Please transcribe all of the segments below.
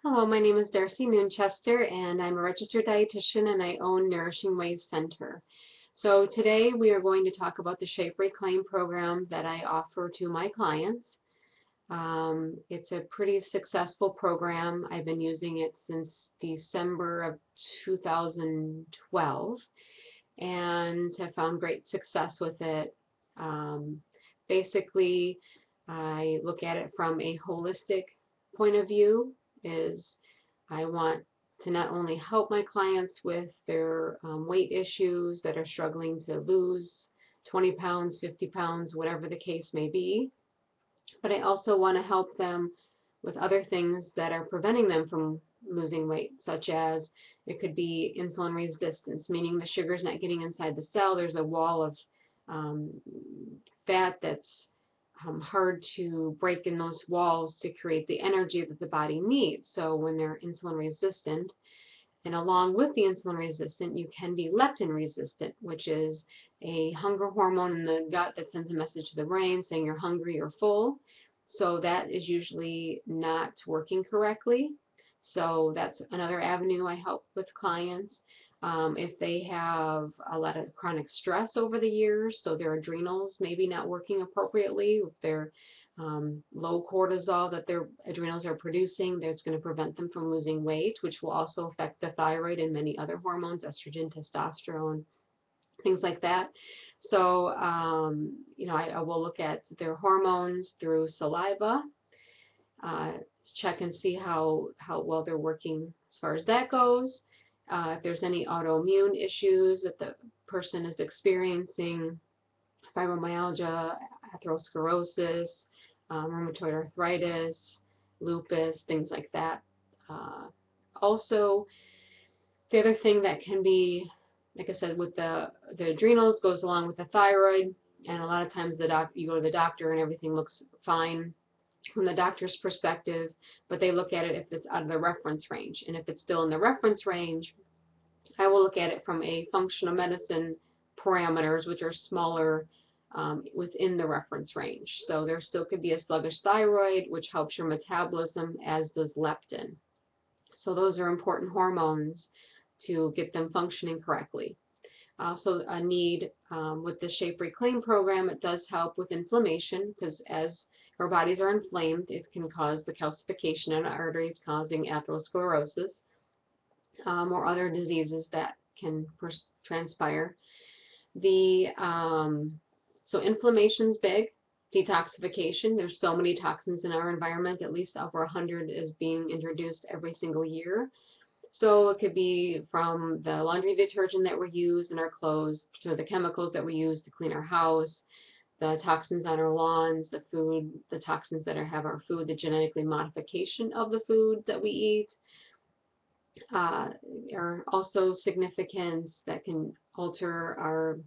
Hello, my name is Darci Noonchester, and I'm a registered dietitian and I own Nourishing Ways Center. So today we are going to talk about the Shape Reclaim program that I offer to my clients. It's a pretty successful program. I've been using it since December of 2012 and have found great success with it. Um, Basically, I look at it from a holistic point of view. Is I want to not only help my clients with their weight issues that are struggling to lose 20 pounds, 50 pounds, whatever the case may be, but I also want to help them with other things that are preventing them from losing weight, such as it could be insulin resistance, meaning the sugar's not getting inside the cell. There's a wall of um, fat that's hard to break in those walls to create the energy that the body needs. So when they're insulin resistant, and along with the insulin resistant, you can be leptin resistant, which is a hunger hormone in the gut that sends a message to the brain saying you're hungry or full. So that is usually not working correctly. So that's another avenue I help with clients. If they have a lot of chronic stress over the years, so their adrenals maybe not working appropriately, if they're low cortisol that their adrenals are producing, that's going to prevent them from losing weight, which will also affect the thyroid and many other hormones, estrogen, testosterone, things like that. So, I will look at their hormones through saliva, uh, check and see how well they're working as far as that goes. If there's any autoimmune issues that the person is experiencing, fibromyalgia, atherosclerosis, rheumatoid arthritis, lupus, things like that. Uh, Also, the other thing that can be, like I said, with the adrenals goes along with the thyroid, and a lot of times you go to the doctor and everything looks fine from the doctor's perspective, but they look at it if it's out of the reference range, and if it's still in the reference range, I will look at it from a functional medicine parameters, which are smaller within the reference range. So there still could be a sluggish thyroid, which helps your metabolism, as does leptin. So those are important hormones to get them functioning correctly. Also, a need with the Shape Reclaim program, it does help with inflammation, because as our bodies are inflamed, it can cause the calcification in our arteries, causing atherosclerosis, or other diseases that can transpire. The So inflammation's big. Detoxification. There's so many toxins in our environment. At least over 100 is being introduced every single year. So it could be from the laundry detergent that we use in our clothes to the chemicals that we use to clean our house, the toxins on our lawns, the food, the toxins that have our food, the genetically modification of the food that we eat, uh, are also significant that can alter our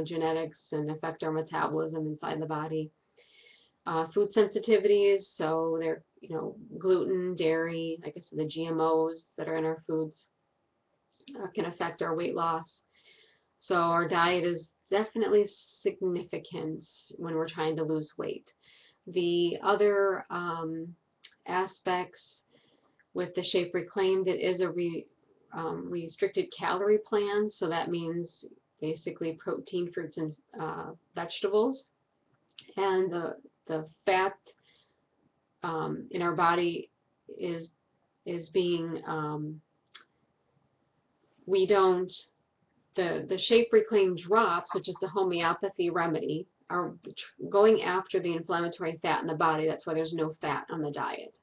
genetics and affect our metabolism inside the body. Food sensitivities, so they're gluten, dairy, like I said, the GMOs that are in our foods can affect our weight loss. So our diet is definitely significant when we're trying to lose weight. The other aspects with the Shape Reclaimed, it is a restricted calorie plan, so that means basically protein, fruits, and vegetables. And the fat in our body is being we don't the Shape Reclaim drops, which is the homeopathy remedy, are going after the inflammatory fat in the body. That's why there's no fat on the diet.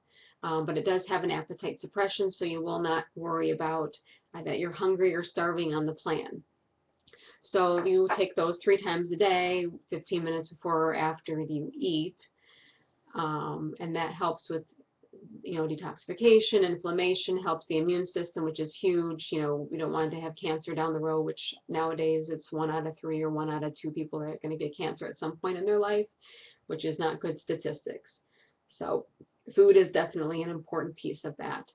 But it does have an appetite suppression, so you will not worry about that you're hungry or starving on the plan. So you take those 3 times a day, 15 minutes before or after you eat, and that helps with detoxification, inflammation, helps the immune system, which is huge. We don't want to have cancer down the road, which nowadays it's 1 out of 3 or 1 out of 2 people are going to get cancer at some point in their life, which is not good statistics. So food is definitely an important piece of that.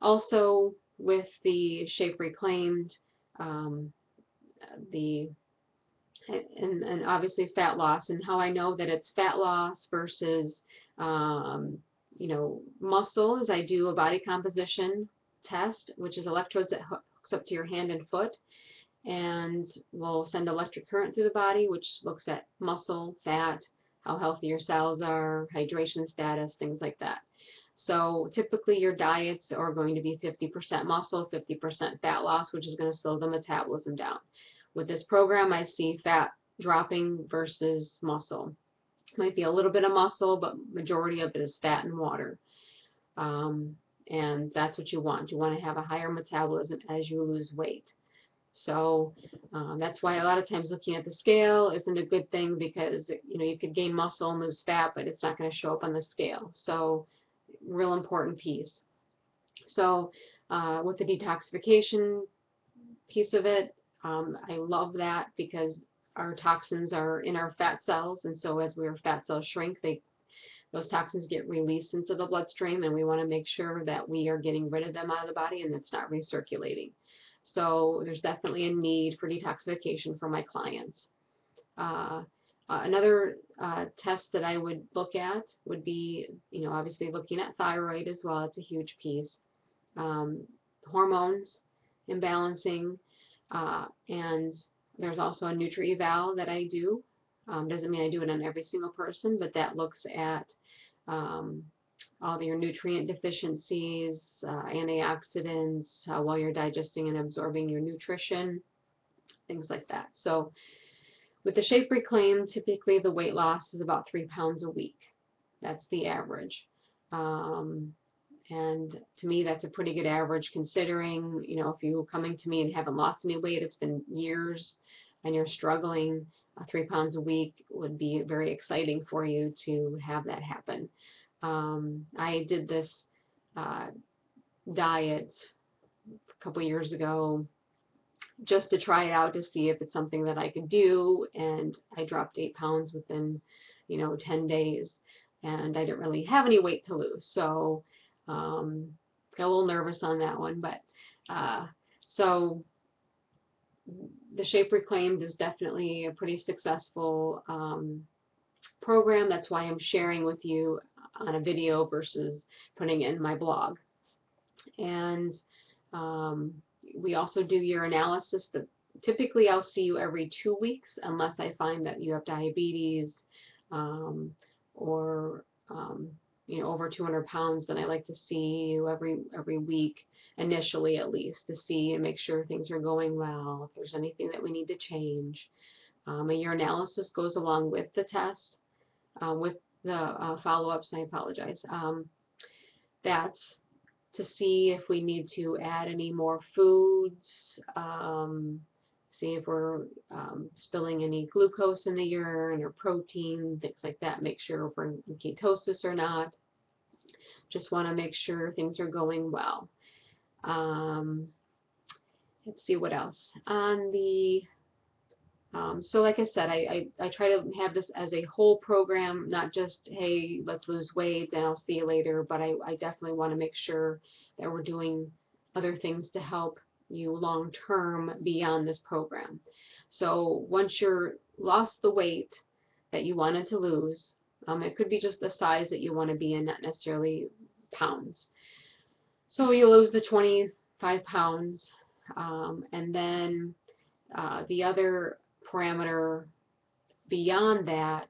Also, with the Shape Reclaimed, the and obviously fat loss, and how I know that it's fat loss versus muscle is I do a body composition test, which is electrodes that hooks up to your hand and foot, and will send electric current through the body, which looks at muscle, fat, how healthy your cells are, hydration status, things like that. So typically your diets are going to be 50% muscle, 50% fat loss, which is going to slow the metabolism down. With this program, I see fat dropping versus muscle. Might be a little bit of muscle, but majority of it is fat and water. And that's what you want. You want to have a higher metabolism as you lose weight. So that's why a lot of times looking at the scale isn't a good thing, because you could gain muscle and lose fat, but it's not going to show up on the scale. So real important piece. So with the detoxification piece of it, I love that, because our toxins are in our fat cells, and so as our fat cells shrink, those toxins get released into the bloodstream, and we want to make sure that we are getting rid of them out of the body and it's not recirculating. So there's definitely a need for detoxification for my clients. Another test that I would look at would be, obviously looking at thyroid as well. It's a huge piece. Hormones, imbalancing, and there's also a Nutri-Eval that I do. Doesn't mean I do it on every single person, but that looks at all your nutrient deficiencies, antioxidants, while you're digesting and absorbing your nutrition, things like that. So with the Shape Reclaim, typically the weight loss is about 3 pounds a week. That's the average. And to me, that's a pretty good average, considering, if you're coming to me and haven't lost any weight, it's been years, and you're struggling, 3 pounds a week would be very exciting for you to have that happen. I did this diet a couple years ago just to try it out, to see if it's something that I could do, and I dropped 8 pounds within 10 days, and I didn't really have any weight to lose, so got a little nervous on that one. But so the Shape Reclaimed is definitely a pretty successful program. That's why I'm sharing with you on a video versus putting it in my blog. And we also do your analysis. Typically I'll see you every 2 weeks, unless I find that you have diabetes or over 200 pounds, then I like to see you every week, initially at least, to see and make sure things are going well, if there's anything that we need to change. A urinalysis goes along with the test, with the follow-ups, I apologize. That's to see if we need to add any more foods, see if we're spilling any glucose in the urine or protein, things like that, make sure if we're in ketosis or not. Just want to make sure things are going well. Let's see what else. On the so like I said, I try to have this as a whole program, not just, hey, let's lose weight and I'll see you later, but I definitely want to make sure that we're doing other things to help you long term beyond this program. So once you're lost the weight that you wanted to lose, it could be just the size that you want to be in, not necessarily pounds. So you lose the 25 pounds, and then the other parameter beyond that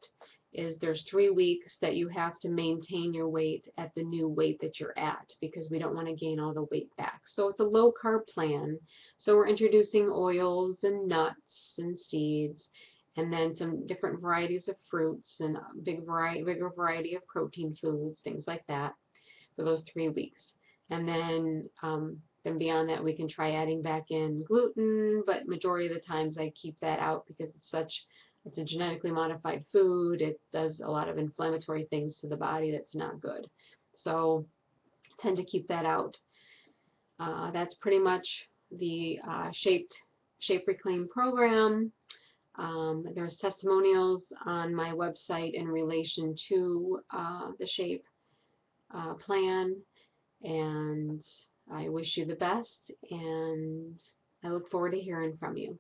is there's 3 weeks that you have to maintain your weight at the new weight that you're at, because we don't want to gain all the weight back. So it's a low carb plan. So we're introducing oils and nuts and seeds, and then some different varieties of fruits and bigger variety of protein foods, things like that, for those 3 weeks. And then beyond that, we can try adding back in gluten, but majority of the times I keep that out, because it's a genetically modified food. It does a lot of inflammatory things to the body that's not good. So I tend to keep that out. That's pretty much the Shape Reclaim program. There's testimonials on my website in relation to the Shape plan, and I wish you the best, and I look forward to hearing from you.